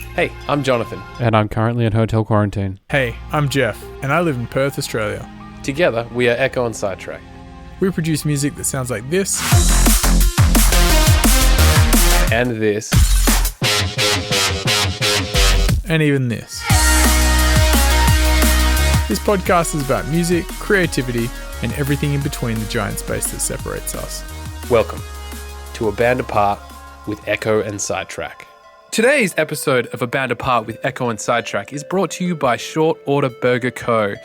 Hey, I'm Jonathan. And I'm currently in hotel quarantine. Hey, I'm Jeff, and I live in Perth, Australia. Together, we are Echo and Sidetrack. We produce music that sounds like this. And this. And even this. This podcast is about music, creativity, and everything in between the giant space that separates us. Welcome to A Band Apart with Echo and Sidetrack. Today's episode of A Band Apart with Echo and Sidetrack is brought to you by Short Order Burger Co.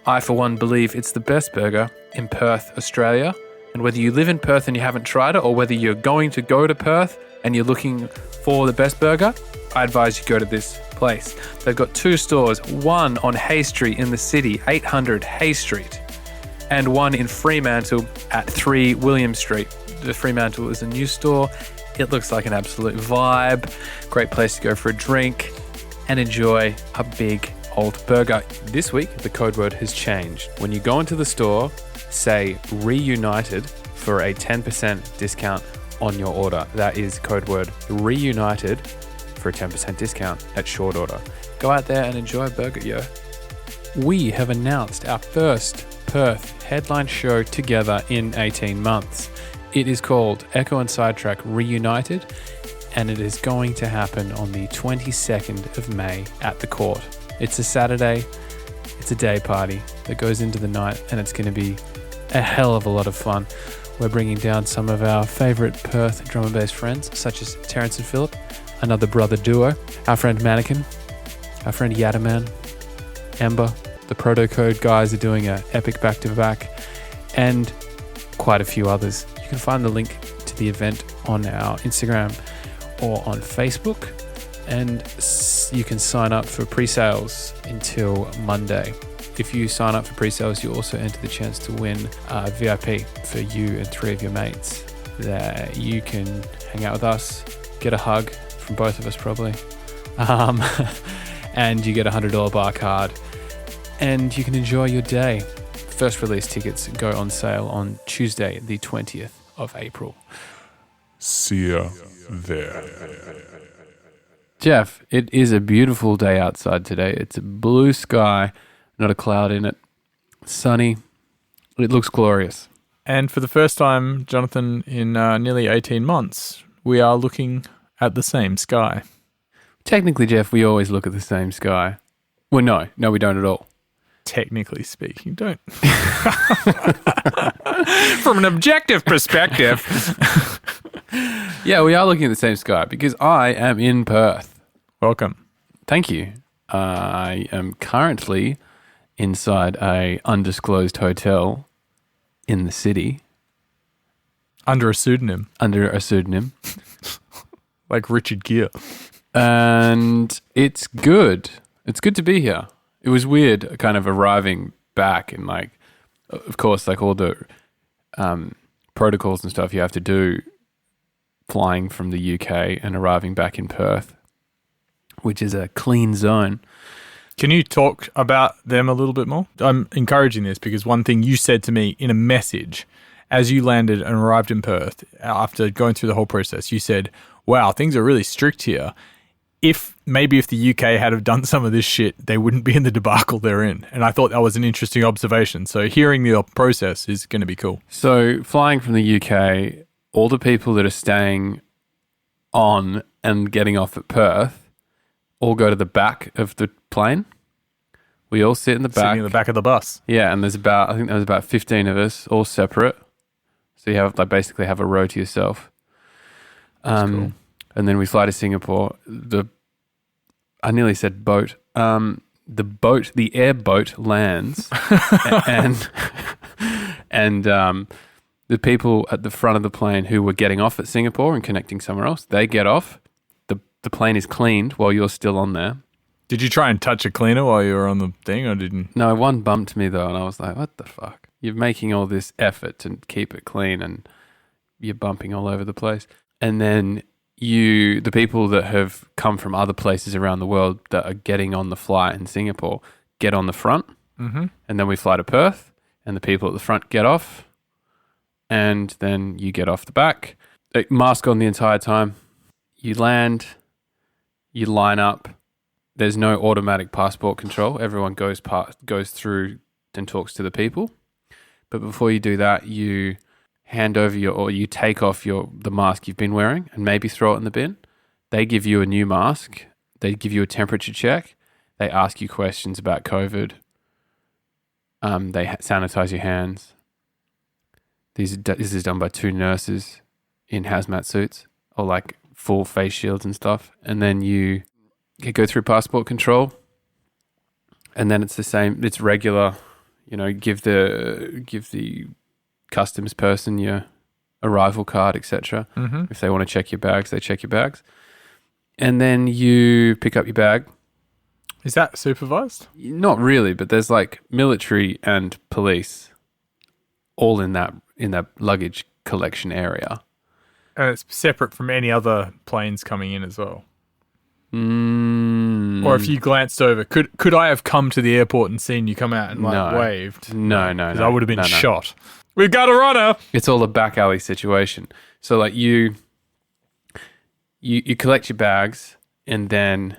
I, for one, believe it's the best burger in Perth, Australia. And whether you live in Perth and you haven't tried it, or whether you're going to go to Perth and you're looking for the best burger, I advise you go to this place. They've got two stores, one on Hay Street in the city, 800 Hay Street, and one in Fremantle at 3 William Street. The Fremantle is a new store. It looks like an absolute vibe. Great place to go for a drink and enjoy a big old burger. This week, the code word has changed. When you go into the store, say Reunited for a 10% discount on your order. That is code word Reunited for a 10% discount at Short Order. Go out there and enjoy a burger, yo. We have announced our first Perth headline show together in 18 months. It is called Echo and Sidetrack Reunited, and it is going to happen on the 22nd of May at the Court. It's a Saturday, it's a day party that goes into the night, and it's going to be a hell of a lot of fun. We're bringing down some of our favourite Perth drum and bass friends, such as Terrence and Philip, another brother duo, our friend Mannequin, our friend Yadaman, Ember, the Proto Code guys are doing an epic back-to-back, and quite a few others. You can find the link to the event on our Instagram or on Facebook, and you can sign up for pre-sales until Monday. If you sign up for pre-sales, you also enter the chance to win VIP for you and 3 of your mates. That you can hang out with us, get a hug from both of us probably, and you get a $100 bar card, and you can enjoy your day. First release tickets go on sale on Tuesday, the 20th of April. See ya there. Jeff, it is a beautiful day outside today. It's a blue sky, not a cloud in it. Sunny. It looks glorious. And for the first time, Jonathan, in nearly 18 months, we are looking at the same sky. Technically, Jeff, we always look at the same sky. Well, no, we don't at all. Technically speaking, don't. From an objective perspective. Yeah, we are looking at the same sky because I am in Perth. Welcome. Thank you. I am currently inside a undisclosed hotel in the city. Under a pseudonym. Like Richard Gere. And it's good. It's good to be here. It was weird kind of arriving back and like, of course, like all the protocols and stuff you have to do flying from the UK and arriving back in Perth, which is a clean zone. Can you talk about them a little bit more? I'm encouraging this because one thing you said to me in a message as you landed and arrived in Perth after going through the whole process, you said, wow, things are really strict here. If the UK had have done some of this shit, they wouldn't be in the debacle they're in. And I thought that was an interesting observation. So hearing the process is going to be cool. So flying from the UK, all the people that are staying on and getting off at Perth all go to the back of the plane. We all sit in the back. Sitting in the back of the bus. Yeah, and there's about 15 of us, all separate. So you have basically have a row to yourself. That's cool. And then we fly to Singapore. I nearly said boat. The airboat lands, and the people at the front of the plane who were getting off at Singapore and connecting somewhere else, they get off. The plane is cleaned while you're still on there. Did you try and touch a cleaner while you were on the thing, or didn't? No, one bumped me though, and I was like, "What the fuck? You're making all this effort to keep it clean, and you're bumping all over the place." And then the people that have come from other places around the world that are getting on the flight in Singapore get on the front, and then we fly to Perth, and the people at the front get off, and then you get off the back. Mask on the entire time. You land, You line up. There's no automatic passport control. Everyone goes through and talks to the people. But before you do that, you hand over you take off the mask you've been wearing and maybe throw it in the bin. They give you a new mask. They give you a temperature check. They ask you questions about COVID. They sanitize your hands. This is done by 2 nurses in hazmat suits or like full face shields and stuff. And then you go through passport control. And then it's the same. It's regular. Give the customs person your arrival card, etc. Mm-hmm. If they want to check your bags, they check your bags. And then you pick up your bag. Is that supervised? Not really, but there's like military and police all in that luggage collection area. And it's separate from any other planes coming in as well. Or if you glanced over, could I have come to the airport and seen you come out and waved? No. Because I would have been shot. We've got a runner. It's all a back alley situation. So like you collect your bags and then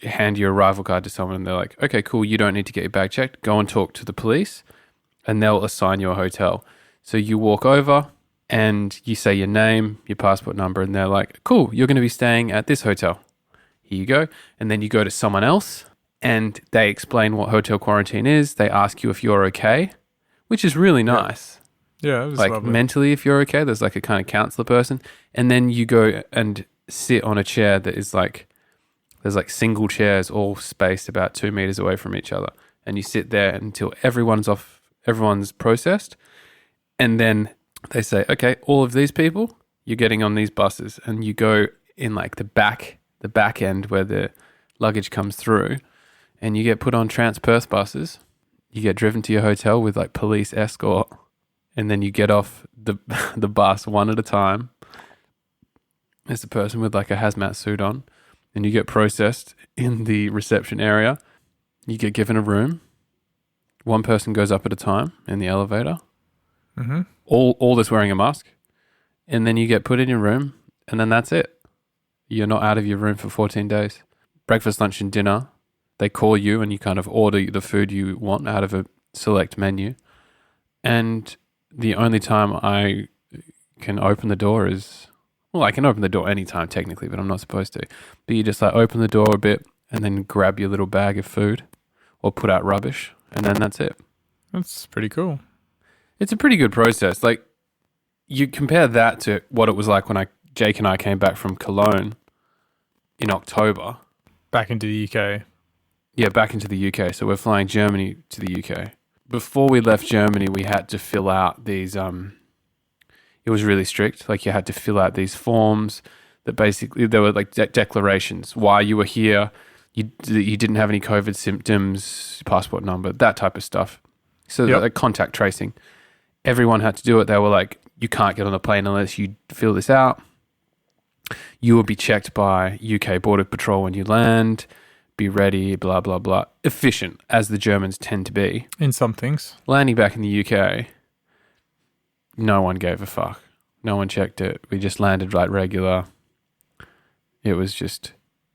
hand your arrival card to someone and they're like, okay, cool, you don't need to get your bag checked. Go and talk to the police and they'll assign you a hotel. So you walk over and you say your name, your passport number, and they're like, cool, you're going to be staying at this hotel. Here you go. And then you go to someone else and they explain what hotel quarantine is. They ask you if you're okay, which is really nice. Yeah, it was like lovely. Mentally, if you're okay, there's like a kind of counselor person. And then you go and sit on a chair that is like, there's like single chairs all spaced about 2 meters away from each other. And you sit there until everyone's processed. And then they say, okay, all of these people, you're getting on these buses. And you go in like the back end where the luggage comes through. And you get put on Transperth buses. You get driven to your hotel with like police escort. And then you get off the bus one at a time. There's a person with like a hazmat suit on. And you get processed in the reception area. You get given a room. One person goes up at a time in the elevator. Mm-hmm. All that's wearing a mask. And then you get put in your room. And then that's it. You're not out of your room for 14 days. Breakfast, lunch, and dinner. They call you and you kind of order the food you want out of a select menu. And the only time I can open the door is... Well, I can open the door anytime technically, but I'm not supposed to. But you just like open the door a bit and then grab your little bag of food or put out rubbish and then that's it. That's pretty cool. It's a pretty good process. Like you compare that to what it was like when Jake and I came back from Cologne in October. Back into the UK. Yeah, back into the UK. So we're flying Germany to the UK. Before we left Germany, we had to fill out these... It was really strict. Like you had to fill out these forms that basically there were like declarations why you were here. You didn't have any COVID symptoms, passport number, that type of stuff. So like contact tracing. Everyone had to do it. They were like, you can't get on a plane unless you fill this out. You will be checked by UK Border Patrol when you land. Be ready, blah, blah, blah. Efficient, as the Germans tend to be. In some things. Landing back in the UK... No one gave a fuck. No one checked it. We just landed like regular. It was just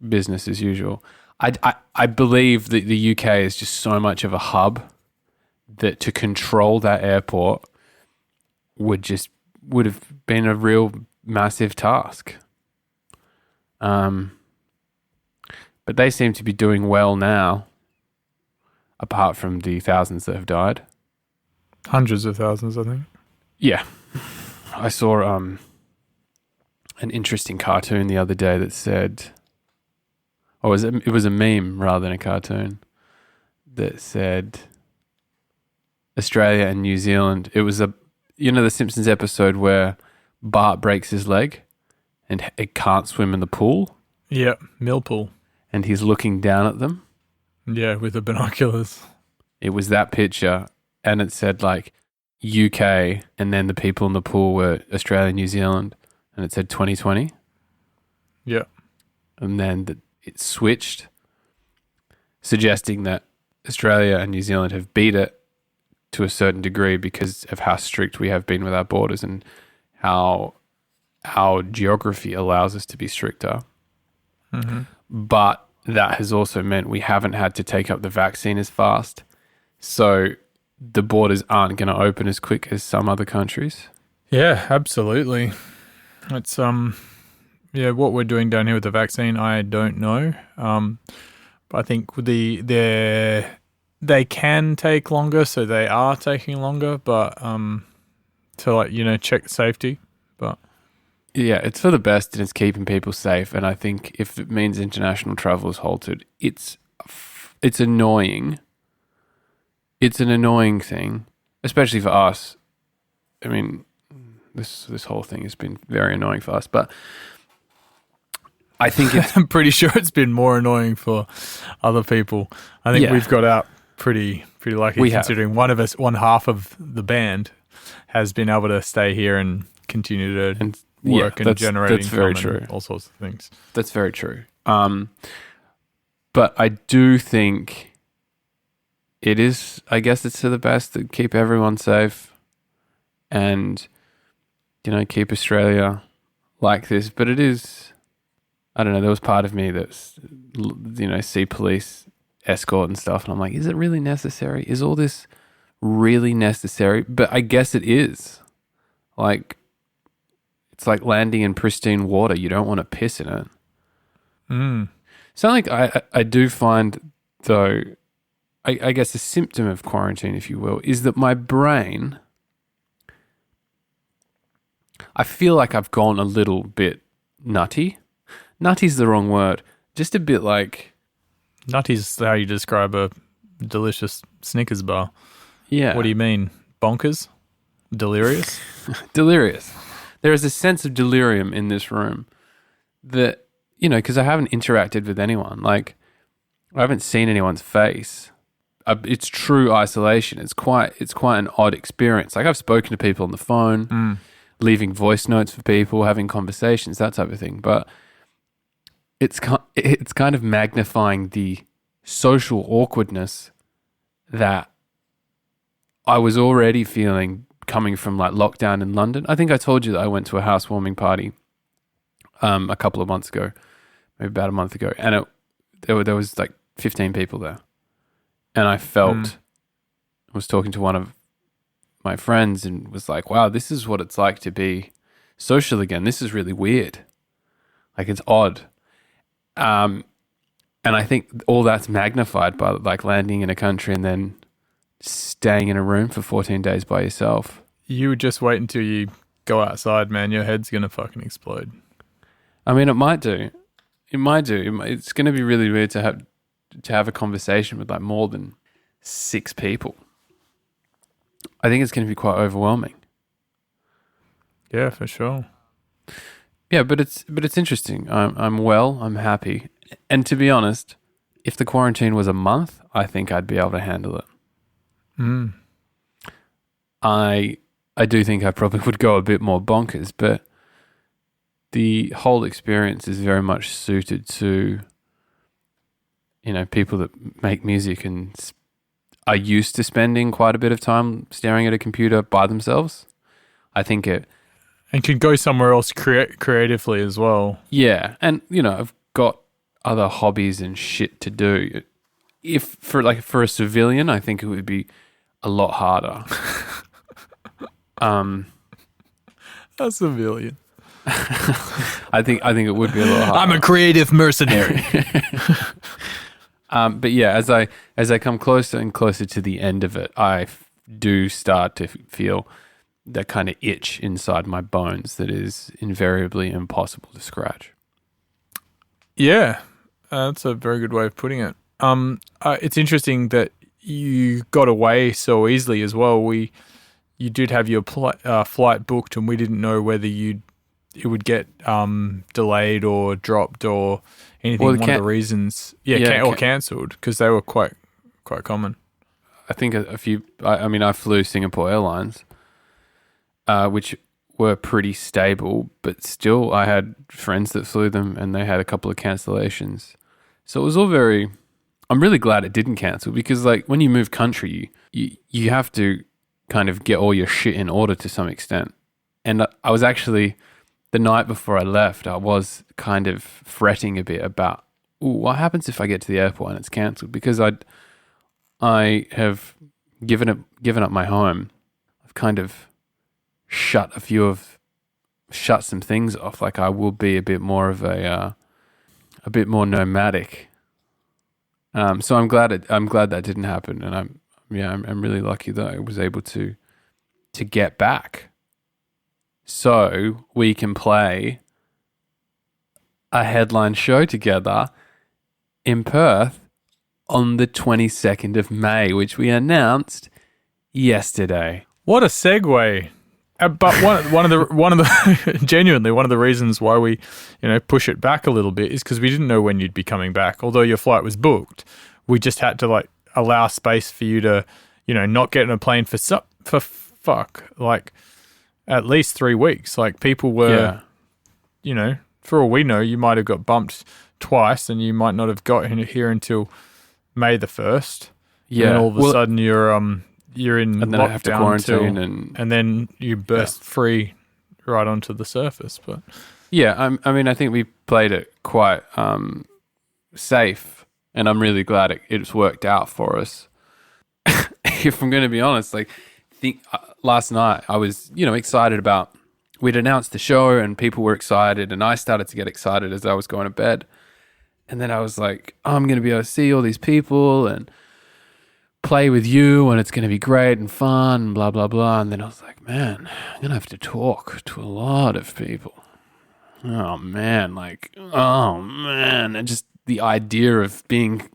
business as usual. I believe that the UK is just so much of a hub that to control that airport would have been a real massive task. But they seem to be doing well now, apart from the thousands that have died. Hundreds of thousands, I think. Yeah. I saw an interesting cartoon the other day that said, it was a meme rather than a cartoon, that said Australia and New Zealand. It was the Simpsons episode where Bart breaks his leg and it can't swim in the pool. Yeah, Millpool. And he's looking down at them. Yeah, with the binoculars. It was that picture and it said like, UK, and then the people in the pool were Australia, New Zealand, and it said 2020. Yeah. And then it switched, suggesting that Australia and New Zealand have beat it to a certain degree because of how strict we have been with our borders and how our geography allows us to be stricter. But that has also meant we haven't had to take up the vaccine as fast. So the borders aren't going to open as quick as some other countries. Yeah, absolutely. It's what we're doing down here with the vaccine, I don't know. But I think they can take longer, so they are taking longer. But to check safety. But yeah, it's for the best and it's keeping people safe. And I think if it means international travel is halted, it's annoying. It's an annoying thing, especially for us. I mean, this whole thing has been very annoying for us, but I think I'm pretty sure it's been more annoying for other people. I think we've got out pretty lucky, considering one half of the band has been able to stay here and continue to work and generate income. That's very true. All sorts of things. That's very true. But I do think it is, I guess it's to the best to keep everyone safe and, keep Australia like this. But it is, I don't know, there was part of me that's, see police escort and stuff. And I'm like, is it really necessary? Is all this really necessary? But I guess it is. Like, it's like landing in pristine water. You don't want to piss in it. So like I do find, though, I guess a symptom of quarantine, if you will, is that my brain, I feel like I've gone a little bit nutty. Nutty's the wrong word. Just a bit like... Nutty's how you describe a delicious Snickers bar. Yeah. What do you mean? Bonkers? Delirious? Delirious. There is a sense of delirium in this room that, because I haven't interacted with anyone. Like, I haven't seen anyone's face. It's true isolation. It's quite an odd experience. Like, I've spoken to people on the phone, leaving voice notes for people, having conversations, that type of thing. But it's kind of magnifying the social awkwardness that I was already feeling coming from like lockdown in London. I think I told you that I went to a housewarming party a couple of months ago, maybe about a month ago, and there was like 15 people there. And I felt, I was talking to one of my friends and was like, wow, this is what it's like to be social again. This is really weird. Like, it's odd. And I think all that's magnified by like landing in a country and then staying in a room for 14 days by yourself. You would just wait until you go outside, man. Your head's going to fucking explode. I mean, it might do. It's going to be really weird to have a conversation with like more than 6 people. I think it's going to be quite overwhelming. Yeah, for sure. Yeah, but it's interesting. I'm well. I'm happy. And to be honest, if the quarantine was a month, I think I'd be able to handle it. I do think I probably would go a bit more bonkers, but the whole experience is very much suited to, people that make music and are used to spending quite a bit of time staring at a computer by themselves. I think it... And can go somewhere else creatively as well. Yeah, and, I've got other hobbies and shit to do. If, for a civilian, I think it would be a lot harder. A civilian. I think it would be a lot harder. I'm a creative mercenary. But yeah, as I come closer and closer to the end of it, I do start to feel that kind of itch inside my bones that is invariably impossible to scratch. Yeah, that's a very good way of putting it. It's interesting that you got away so easily as well. You did have your flight booked, and we didn't know whether it would get delayed or dropped or anything. One of the reasons, or cancelled, because they were quite common. I think a few. I flew Singapore Airlines, which were pretty stable, but still, I had friends that flew them, and they had a couple of cancellations. So it was all very. I'm really glad it didn't cancel, because like when you move country, you have to kind of get all your shit in order to some extent. And I was actually the night before I left, I was kind of fretting a bit about, ooh, what happens if I get to the airport and it's cancelled? Because I have given up my home. I've kind of shut some things off. Like I will be a bit more of a bit more nomadic. So I'm glad that didn't happen, and I'm really lucky that I was able to get back, so we can play a headline show together in Perth on the 22nd of May, which we announced yesterday. What a segue! But one of the genuinely one of the reasons why we push it back a little bit is because we didn't know when you'd be coming back. Although your flight was booked, we just had to allow space for you to not get in a plane for at least 3 weeks. Like people were, for all we know, you might have got bumped twice, and you might not have got here until May the 1st. Yeah, and all of a sudden you're in and then lockdown I have to quarantine and then you burst free right onto the surface. But yeah, I mean, I think we played it quite safe, and I'm really glad it's worked out for us. If I'm going to be honest, last night I was excited about, we'd announced the show and people were excited, and I started to get excited as I was going to bed, and then I was like, oh, I'm going to be able to see all these people and play with you, and it's going to be great and fun and blah blah blah. And then I was like, man, I'm going to have to talk to a lot of people. Oh man, and just the idea of being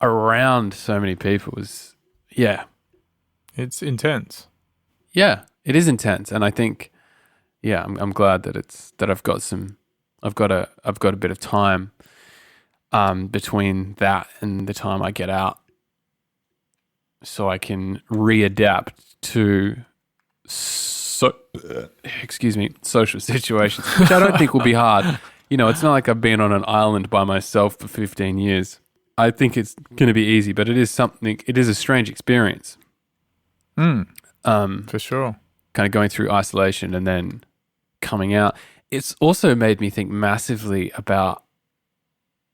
around so many people was, it's intense. Yeah, it is intense, and I think, I'm glad that I've got a bit of time between that and the time I get out, so I can readapt to social situations, which I don't think will be hard. It's not like I've been on an island by myself for 15 years. I think it's going to be easy, but it is a strange experience. For sure. Kind of going through isolation and then coming out. It's also made me think massively about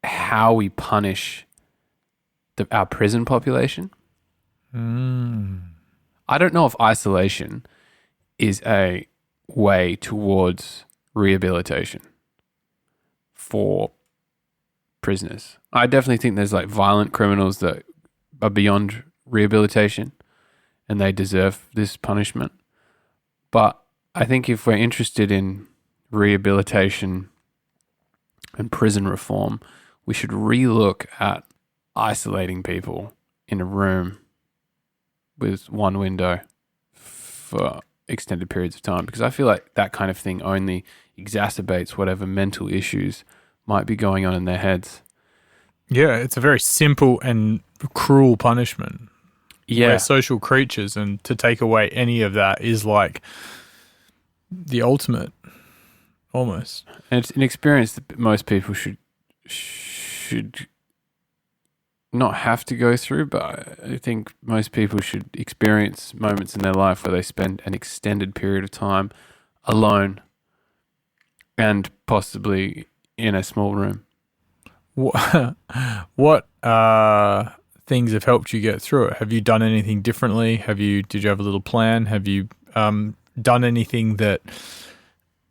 how we punish our prison population. I don't know if isolation is a way towards rehabilitation for prisoners. I definitely think there's violent criminals that are beyond rehabilitation and they deserve this punishment. But I think if we're interested in rehabilitation and prison reform, we should relook at isolating people in a room with one window for extended periods of time, because I feel like that kind of thing only exacerbates whatever mental issues might be going on in their heads. Yeah, it's a very simple and cruel punishment. Yeah. We're social creatures, and to take away any of that is like the ultimate, almost. And it's an experience that most people should not have to go through, but I think most people should experience moments in their life where they spend an extended period of time alone and possibly in a small room. What things have helped you get through it? Have you done anything differently? Did you have a little plan? Have you done anything that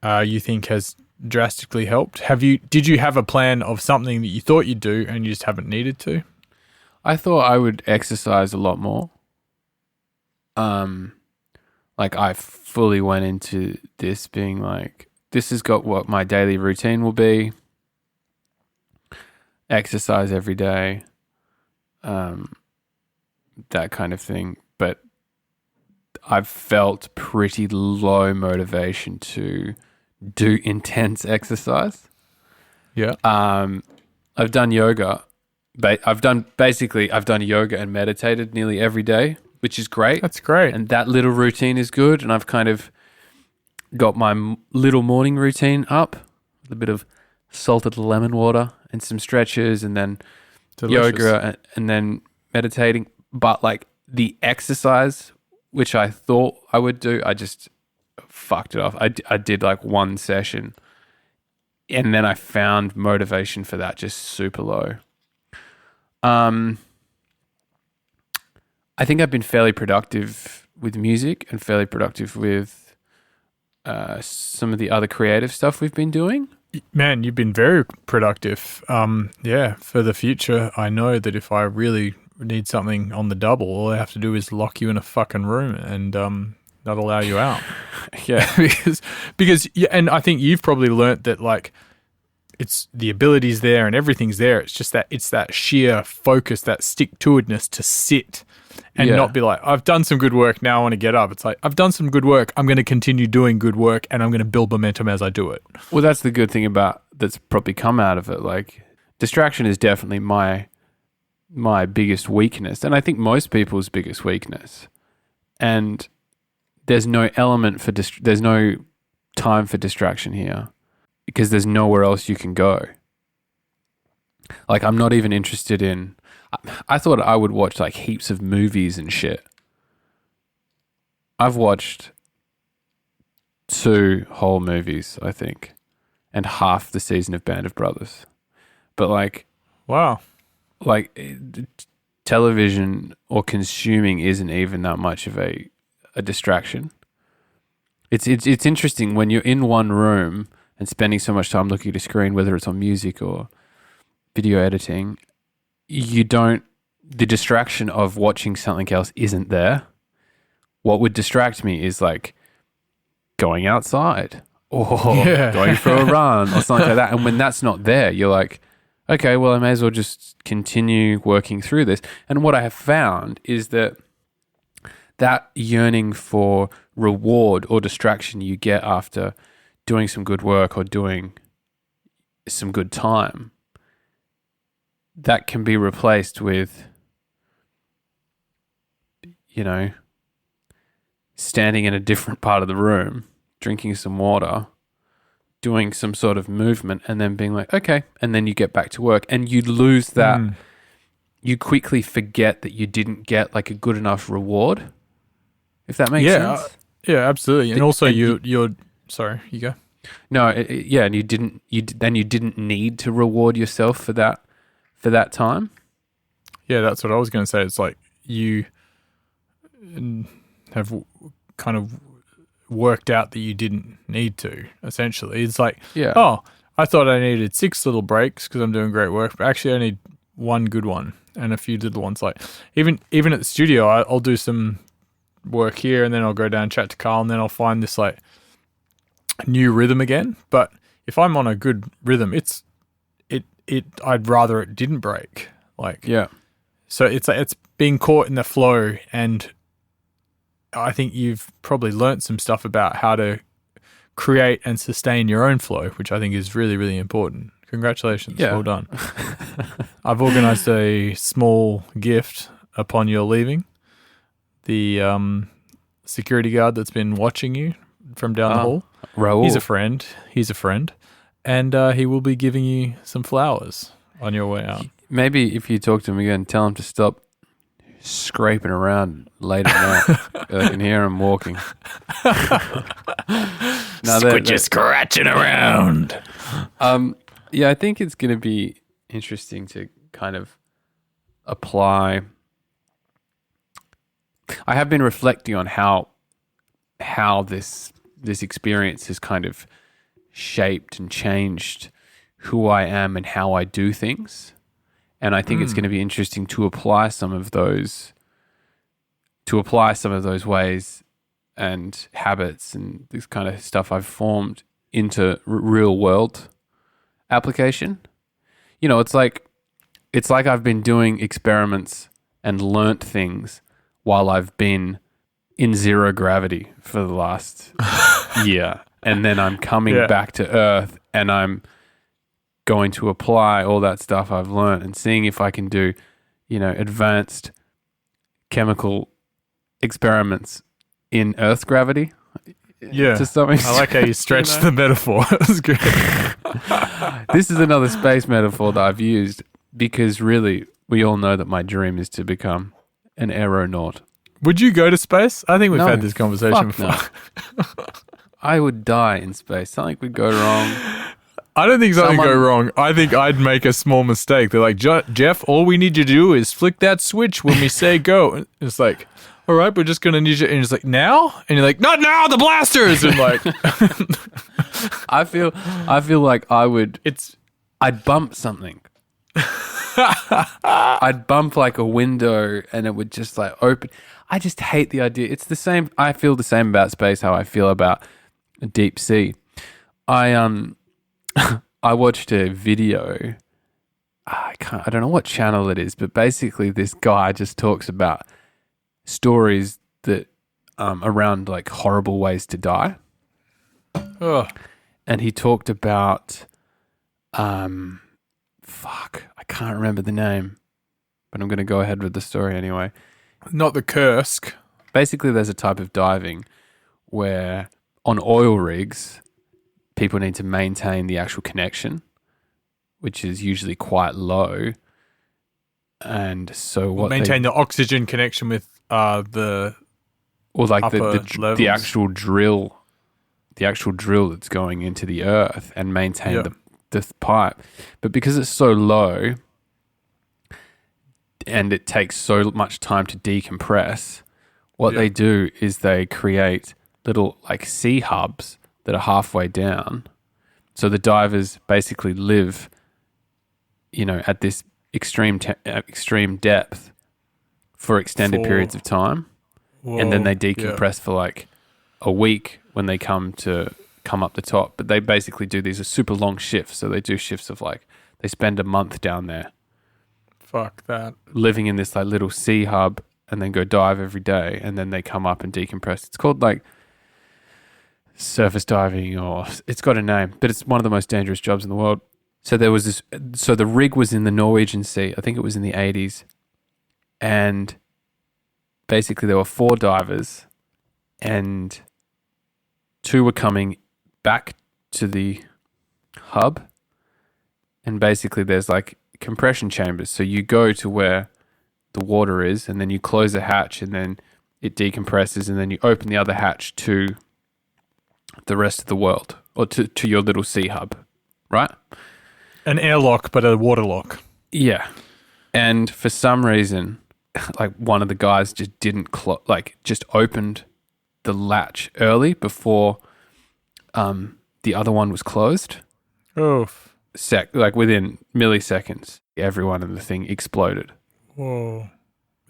you think has drastically helped? Did you have a plan of something that you thought you'd do and you just haven't needed to? I thought I would exercise a lot more. I fully went into this being like, this has got what my daily routine will be. Exercise every day. That kind of thing. But I've felt pretty low motivation to do intense exercise. Yeah. I've done yoga. I've done yoga and meditated nearly every day, which is great. That's great. And that little routine is good. And I've kind of got my little morning routine up with a bit of salted lemon water and some stretches, and then Delicious. yoga and then meditating. But the exercise, which I thought I would do, fucked it off. I did like one session, and then I found motivation for that just super low. I think I've been fairly productive with music and fairly productive with some of the other creative stuff we've been doing. Man, you've been very productive. For the future, I know that if I really need something on the double, all I have to do is lock you in a fucking room and not allow you out. Yeah. because and I think you've probably learnt that, like, it's the ability's there and everything's there. It's just that it's that sheer focus, that stick-to-itness to sit and not be like, I've done some good work, now I want to get up. It's like, I've done some good work, I'm going to continue doing good work, and I'm going to build momentum as I do it. Well, that's the good thing about that's probably come out of it. Like, distraction is definitely my biggest weakness, and I think most people's biggest weakness. And there's no element for there's no time for distraction here because there's nowhere else you can go. Like, I'm not even interested in. I thought I would watch like heaps of movies and shit. I've watched 2 whole movies, I think, and half the season of Band of Brothers. But like, wow, like television or consuming isn't even that much of a distraction. It's interesting when you're in one room and spending so much time looking at a screen, whether it's on music or video editing, the distraction of watching something else isn't there. What would distract me is like going outside or going for a run or something like that. And when that's not there, you're like, okay, well, I may as well just continue working through this. And what I have found is that yearning for reward or distraction you get after doing some good work or doing some good time, that can be replaced with, standing in a different part of the room, drinking some water, doing some sort of movement, and then being like, okay, and then you get back to work, and you lose that. You quickly forget that you didn't get like a good enough reward, if that makes sense. Yeah, absolutely. And also, you're sorry, you go. No, and you didn't need to reward yourself for that time. Yeah, that's what I was going to say. It's like you have kind of worked out that you didn't need to, essentially. It's like, I thought I needed 6 little breaks because I'm doing great work, but actually I need one good one and a few little ones. Like even at the studio, I'll do some work here and then I'll go down and chat to Carl and then I'll find this like new rhythm again. But if I'm on a good rhythm, I'd rather it didn't break. So it's like it's being caught in the flow, and I think you've probably learnt some stuff about how to create and sustain your own flow, which I think is really, really important. Congratulations. Yeah. Well done. I've organised a small gift upon your leaving. The security guard that's been watching you from down the hall. Raoul. He's a friend. And he will be giving you some flowers on your way out. Maybe if you talk to him again, tell him to stop scraping around late at night. I can hear him walking. You're scratching around. Yeah, I think it's going to be interesting to kind of apply. I have been reflecting on how this experience has kind of shaped and changed who I am and how I do things. And I think it's going to be interesting to apply some of those ways and habits and this kind of stuff I've formed into real world application. It's like I've been doing experiments and learnt things while I've been in zero gravity for the last year. And then I'm coming back to Earth and I'm going to apply all that stuff I've learned and seeing if I can do, advanced chemical experiments in Earth's gravity. Yeah. To some extent, I like how you stretched the metaphor. That was good. This is another space metaphor that I've used because really we all know that my dream is to become an aeronaut. Would you go to space? I think we've had this conversation Fuck before. I would die in space. Something would go wrong. I don't think something Someone- go wrong. I think I'd make a small mistake. They're like, Jeff, all we need you to do is flick that switch when we say go. And it's like, all right, we're just going to need you. And it's like, now? And you're like, not now, the blasters. And like, I feel like I'd bump something. I'd bump like a window and it would just like open. I just hate the idea. It's the same. I feel the same about space, how I feel about deep sea. I watched a video. I don't know what channel it is, but basically this guy just talks about stories that around like horrible ways to die. ugh. And he talked about I can't remember the name, but I'm going to go ahead with the story anyway. Not the Kursk. Basically, there's a type of diving where on oil rigs, people need to maintain the actual connection, which is usually quite low. And so what Maintain the oxygen connection with the or like upper the levels. actual drill that's going into the earth and maintain Yeah. the pipe. But because it's so low and it takes so much time to decompress, what Yeah. they do is they create little like sea hubs that are halfway down. So the divers basically live, at this extreme depth for extended For- periods of time. And then Whoa, they decompress for like a week when they come up the top. But they basically do these super long shifts. So they do shifts of like, they spend a month down there Fuck that. living in this like little sea hub and then go dive every day. And then they come up and decompress. It's called like surface diving, or it's got a name, but it's one of the most dangerous jobs in the world. So there was this, so the rig was in the Norwegian Sea. I think it was in the 80s. And basically there were 4 divers and 2 were coming back to the hub. And basically there's like compression chambers. So you go to where the water is and then you close a hatch and then it decompresses and then you open the other hatch to the rest of the world, or to your little sea hub, right? An airlock, but a water lock. Yeah. And for some reason, like one of the guys just didn't just opened the latch early before the other one was closed. Oh, Like within milliseconds, everyone in the thing exploded. whoa.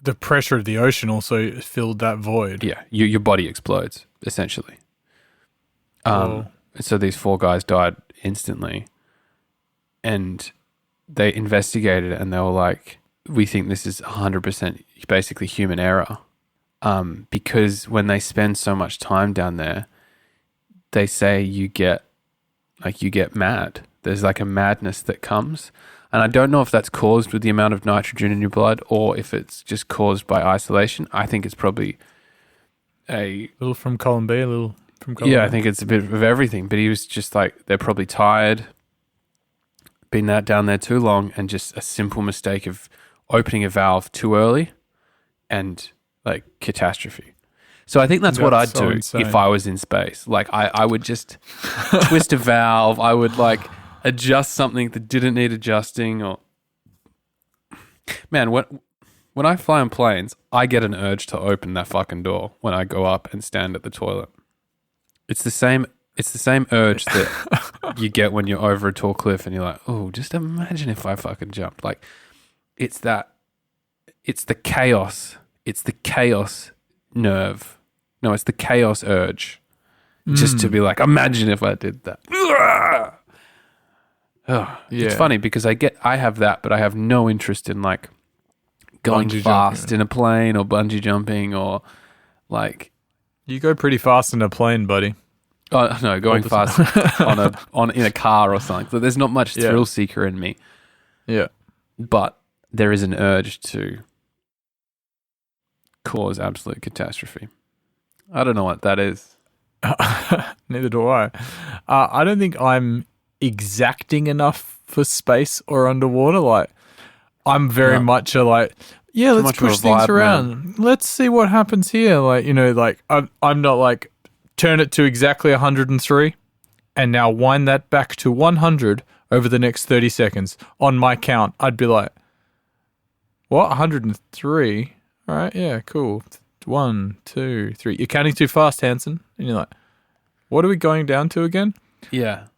The pressure of the ocean also filled that void. Yeah, your body explodes essentially. Whoa. So these 4 guys died instantly, and they investigated it, and they were like, "We think this is 100% basically human error," because when they spend so much time down there, they say you get mad. There's like a madness that comes. And I don't know if that's caused with the amount of nitrogen in your blood or if it's just caused by isolation. I think it's probably A little from column B, a little from column yeah, A. I think it's a bit of everything. But he was just like, they're probably tired, been down there too long, and just a simple mistake of opening a valve too early and like catastrophe. So I think that's what I'd That's so do insane. if I was in space. Like I would just twist a valve. I would like adjust something that didn't need adjusting. Or man, when I fly on planes, I get an urge to open that fucking door when I go up and stand at the toilet. It's the same urge that you get when you're over a tall cliff and you're like, oh, just imagine if I fucking jumped. Like it's the chaos. It's the chaos nerve. No, it's the chaos urge. Just to be like, imagine if I did that. Oh, It's Yeah. funny because I have that, but I have no interest in like going Bungee fast jumping. in a plane or bungee jumping or like You go pretty fast in a plane, buddy. oh no, going the fast in a car or something. So there's not much Yeah. thrill seeker in me, Yeah. but there is an urge to cause absolute catastrophe. I don't know what that is. Neither do I. I don't think I'm exacting enough for space or underwater. Like, I'm very No. much a like, yeah, let's much of a push things vibe, around. Let's see what happens here. Like, like I'm not like turn it to exactly 103, and now wind that back to 100 over the next 30 seconds. On my count, I'd be like, what, 103? All right, yeah, cool. 1, 2, 3. You're counting too fast, Hanson. And you're like, what are we going down to again? Yeah.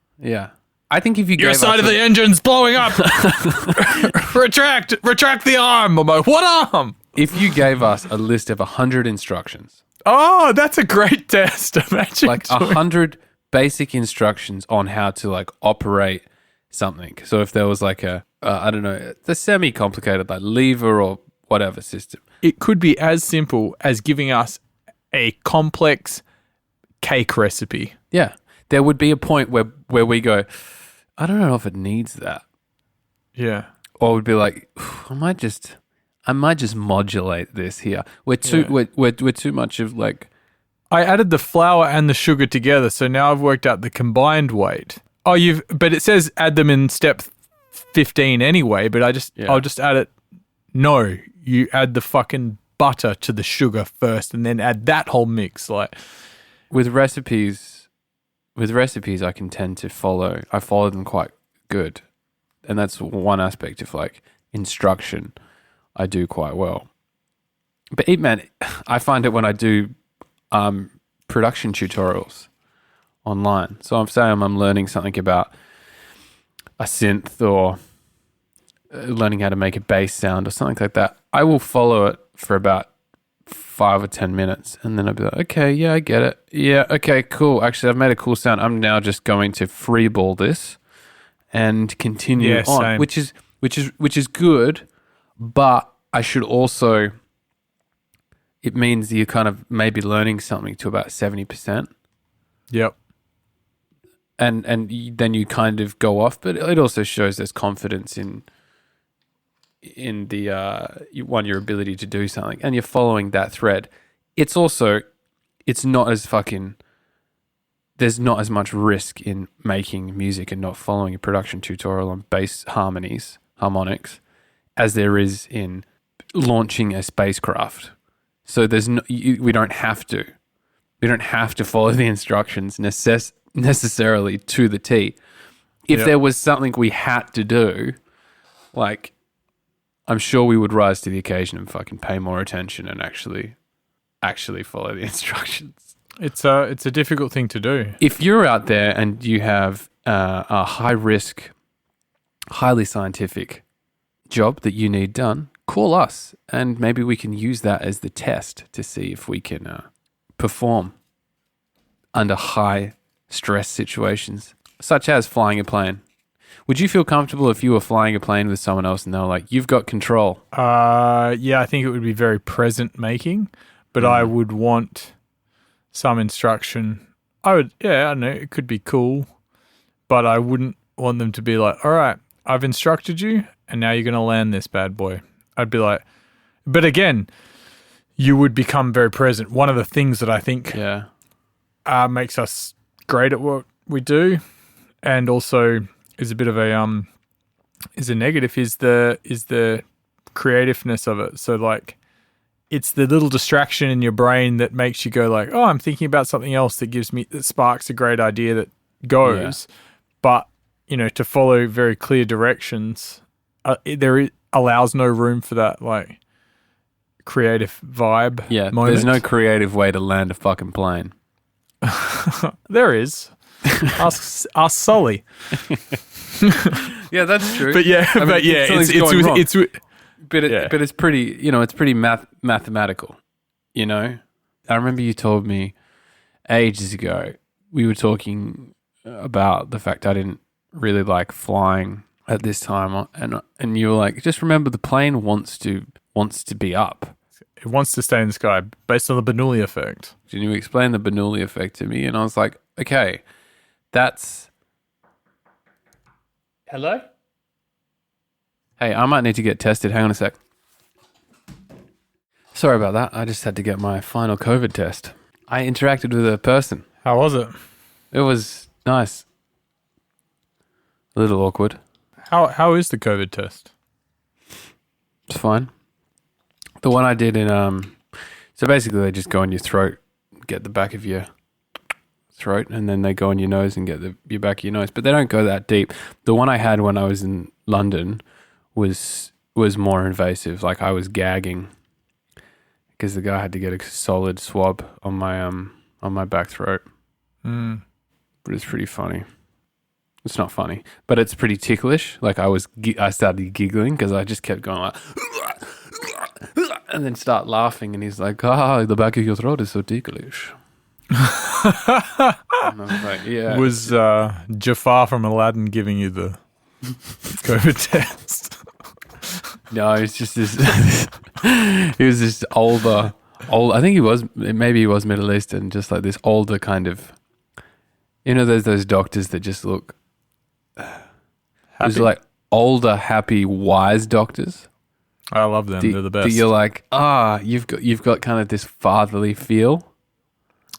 I think if you Your gave side us of the engine's blowing up. Retract the arm. I'm like, what arm? if you gave us a list of 100 instructions, Oh, that's a great test. Imagine like 100 basic instructions on how to like operate something. So if there was like I don't know, the semi-complicated like lever or whatever system. It could be as simple as giving us a complex cake recipe. Yeah. There would be a point where we go, I don't know if it needs that. Yeah. Or we'd be like, I might just modulate this here. We're too much of like, I added the flour and the sugar together, so now I've worked out the combined weight. Oh, but it says add them in step 15 anyway, but I'll just add it. No, you add the fucking butter to the sugar first and then add that whole mix. Like with recipes I can tend to follow. I follow them quite good. And that's one aspect of like instruction I do quite well. But man, I find it when I do production tutorials online. So I'm saying I'm learning something about a synth or learning how to make a bass sound or something like that. I will follow it for about 5 or 10 minutes and then I'll be like, okay, yeah, I get it. Yeah, okay, cool. Actually, I've made a cool sound. I'm now just going to freeball this and continue on, same. which is good, but I should also, it means you're kind of maybe learning something to about 70%. Yep. And then you kind of go off, but it also shows there's confidence in the your ability to do something, and you're following that thread. It's not as fucking. There's not as much risk in making music and not following a production tutorial on bass harmonics, as there is in launching a spacecraft. So we don't have to. We don't have to follow the instructions necessarily to the T. If there was something we had to do, like, I'm sure we would rise to the occasion and fucking pay more attention and actually follow the instructions. It's a difficult thing to do. If you're out there and you have a high risk, highly scientific job that you need done, call us and maybe we can use that as the test to see if we can perform under high stress situations, such as flying a plane. Would you feel comfortable if you were flying a plane with someone else and they were like, you've got control? Yeah, I think it would be very present making, but I would want some instruction. I don't know, it could be cool, but I wouldn't want them to be like, all right, I've instructed you and now you're going to land this bad boy. I'd be like, but again, you would become very present. One of the things that I think makes us great at what we do, and also is a bit of a negative, is the creativeness of it. So like, it's the little distraction in your brain that makes you go like, oh, I'm thinking about something else that sparks a great idea that goes. Yeah. But, to follow very clear directions, allows no room for that like creative vibe. Yeah, moment. There's no creative way to land a fucking plane. There is. Ask Sully. Yeah, that's true. But yeah, I mean, it's pretty, it's pretty mathematical, I remember you told me ages ago, we were talking about the fact I didn't really like flying at this time, and you were like, just remember the plane wants to be up. It wants to stay in the sky based on the Bernoulli effect. Can you explain the Bernoulli effect to me? And I was like, okay, that's... Hello? Hey, I might need to get tested. Hang on a sec. Sorry about that. I just had to get my final COVID test. I interacted with a person. How was it? It was nice. A little awkward. How is the COVID test? It's fine. The one I did in so basically they just go in your throat, get the back of your throat, and then they go on your nose and get your back of your nose. But they don't go that deep. The one I had when I was in London was more invasive. Like I was gagging because the guy had to get a solid swab on my back throat. Mm. But it's pretty funny. It's not funny, but it's pretty ticklish. Like I started giggling because I just kept going like, and then start laughing. And he's like, the back of your throat is so ticklish. And I was like, yeah. Was Jafar from Aladdin giving you the COVID test? No, it's just this. He was this older. I think maybe he was Middle Eastern, just like this older kind of. There's those doctors that just look. It was like older, happy, wise doctors. I love them. They're the best. You're like, you've got kind of this fatherly feel.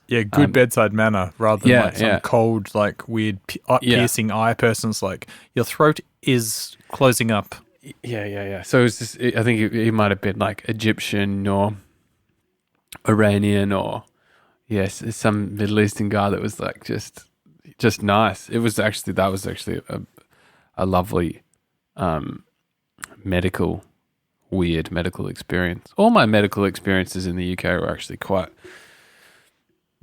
Yeah, good bedside manner rather than like some cold, like weird piercing eye person's like, your throat is closing up. Yeah. So it's just, I think he might have been like Egyptian or Iranian or some Middle Eastern guy that was like just nice. That was actually a lovely weird medical experience. All my medical experiences in the UK were actually quite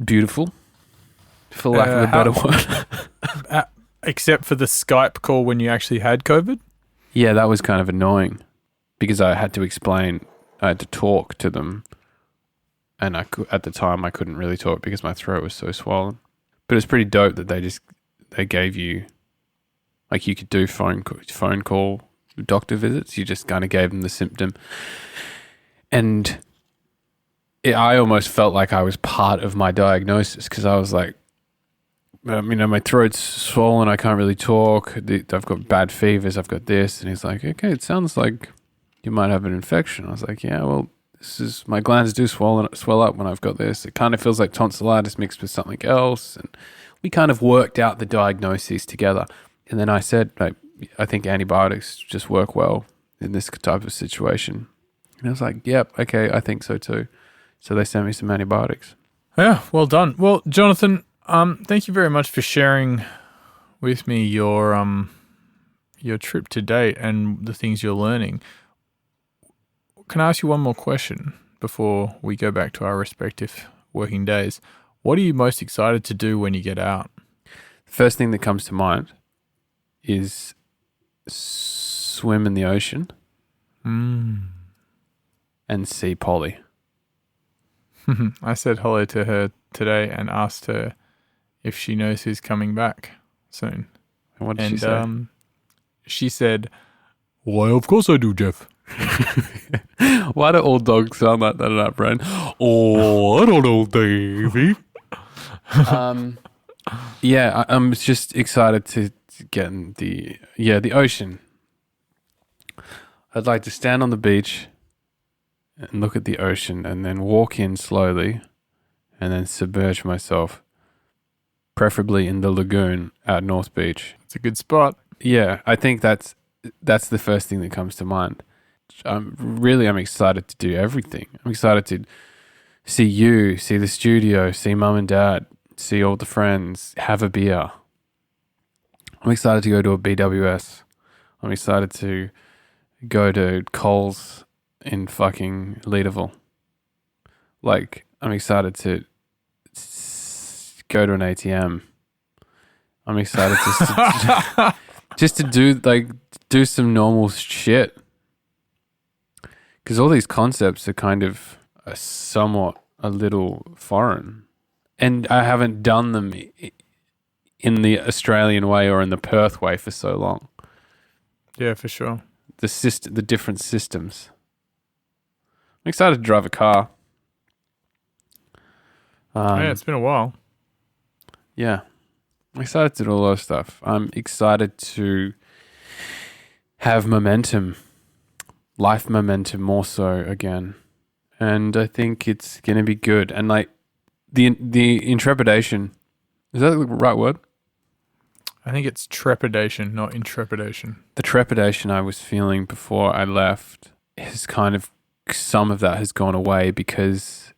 beautiful, for lack of a better word. Except for the Skype call when you actually had COVID? Yeah, that was kind of annoying because I had to talk to them, and at the time I couldn't really talk because my throat was so swollen. But it's pretty dope that they gave you, like, you could do phone call doctor visits. You just kind of gave them the symptom, and I almost felt like I was part of my diagnosis because I was like, my throat's swollen. I can't really talk. I've got bad fevers. I've got this. And he's like, okay, it sounds like you might have an infection. I was like, yeah, well, my glands do swell up when I've got this. It kind of feels like tonsillitis mixed with something else. And we kind of worked out the diagnoses together. And then I said, I think antibiotics just work well in this type of situation. And I was like, yep, okay, I think so too. So they sent me some antibiotics. Yeah, well done. Well, Jonathan, thank you very much for sharing with me your trip to date and the things you're learning. Can I ask you one more question before we go back to our respective working days? What are you most excited to do when you get out? The first thing that comes to mind is swim in the ocean and see Polly. I said hello to her today and asked her if she knows who's coming back soon. And what did she say? She said, "Why, of course I do, Jeff." Why do all dogs sound like that in our brain? Oh, I don't know, Davey. I'm just excited to get in the ocean. I'd like to stand on the beach and look at the ocean and then walk in slowly and then submerge myself, preferably in the lagoon at North Beach. It's a good spot. Yeah, I think that's the first thing that comes to mind. I'm excited to do everything. I'm excited to see you, see the studio, see mum and dad, see all the friends, have a beer. I'm excited to go to a BWS. I'm excited to go to Coles in fucking Leederville. Like, I'm excited to go to an ATM. I'm excited just to do some normal shit. Because all these concepts are kind of somewhat a little foreign. And I haven't done them in the Australian way or in the Perth way for so long. Yeah, for sure. The different systems. I'm excited to drive a car. Yeah, it's been a while. Yeah. I'm excited to do a lot of stuff. I'm excited to have momentum. Life momentum more so again. And I think it's going to be good. And like the intrepidation, is that the right word? I think it's trepidation, not intrepidation. The trepidation I was feeling before I left is kind of, some of that has gone away because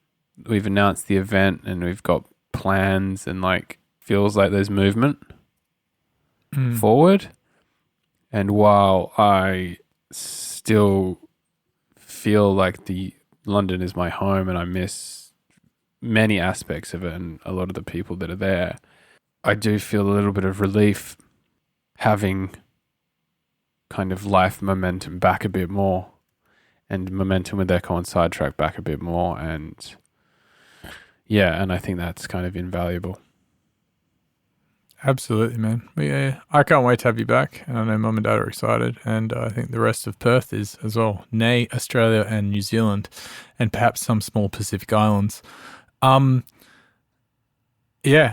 we've announced the event and we've got plans and like feels like there's movement forward. And while I still feel like London is my home and I miss many aspects of it and a lot of the people that are there, I do feel a little bit of relief having kind of life momentum back a bit more, and momentum with Echo and Sidetrack back a bit more. And yeah, and I think that's kind of invaluable. Absolutely, man. I can't wait to have you back, and I know Mum and Dad are excited, and I think the rest of Perth is as well. Nay, Australia and New Zealand, and perhaps some small Pacific islands. Yeah,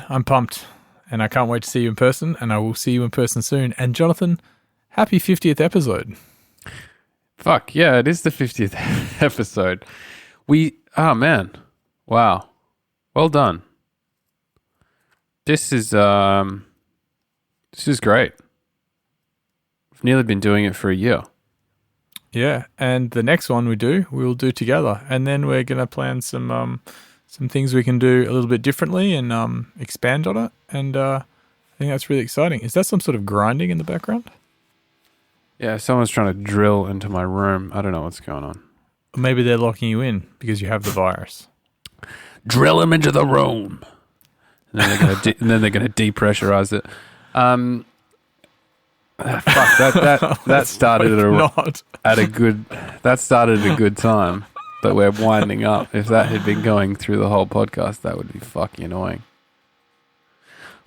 I'm pumped, and I can't wait to see you in person, and I will see you in person soon. And Jonathan, happy 50th episode. Fuck, yeah, it is the 50th episode. Oh man, wow. Well done. This is great. I've nearly been doing it for a year. Yeah, and the next one we'll do together, and then we're gonna plan some things we can do a little bit differently and expand on it. And I think that's really exciting. Is that some sort of grinding in the background? Yeah, someone's trying to drill into my room. I don't know what's going on. Or maybe they're locking you in because you have the virus. Drill him into the room. And then they're gonna depressurize it. That started at a good time, but we're winding up. If that had been going through the whole podcast, that would be fucking annoying.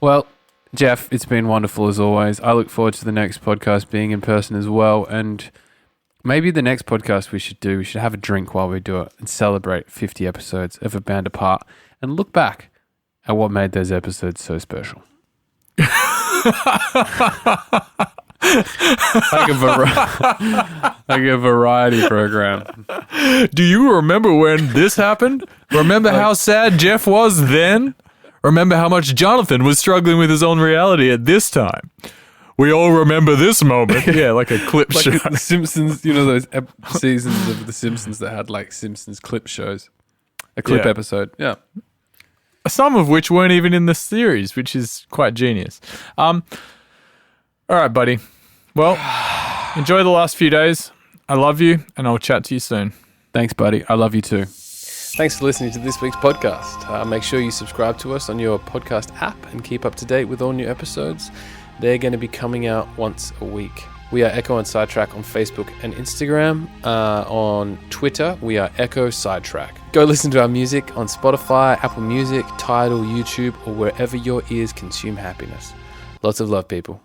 Well, Jeff, it's been wonderful as always. I look forward to the next podcast being in person as well, and maybe the next podcast we should have a drink while we do it and celebrate 50 episodes of A Band Apart and look back at what made those episodes so special. Like a variety program. Do you remember when this happened? Remember how sad Jeff was then? Remember how much Jonathan was struggling with his own reality at this time? We all remember this moment. Yeah, like a clip show. Like The Simpsons, you know those seasons of The Simpsons that had like Simpsons clip shows. A clip episode, yeah. Some of which weren't even in the series, which is quite genius. All right, buddy. Well, enjoy the last few days. I love you, and I'll chat to you soon. Thanks, buddy. I love you too. Thanks for listening to this week's podcast. Make sure you subscribe to us on your podcast app and keep up to date with all new episodes. They're going to be coming out once a week. We are Echo and Sidetrack on Facebook and Instagram. On Twitter, we are Echo Sidetrack. Go listen to our music on Spotify, Apple Music, Tidal, YouTube, or wherever your ears consume happiness. Lots of love, people.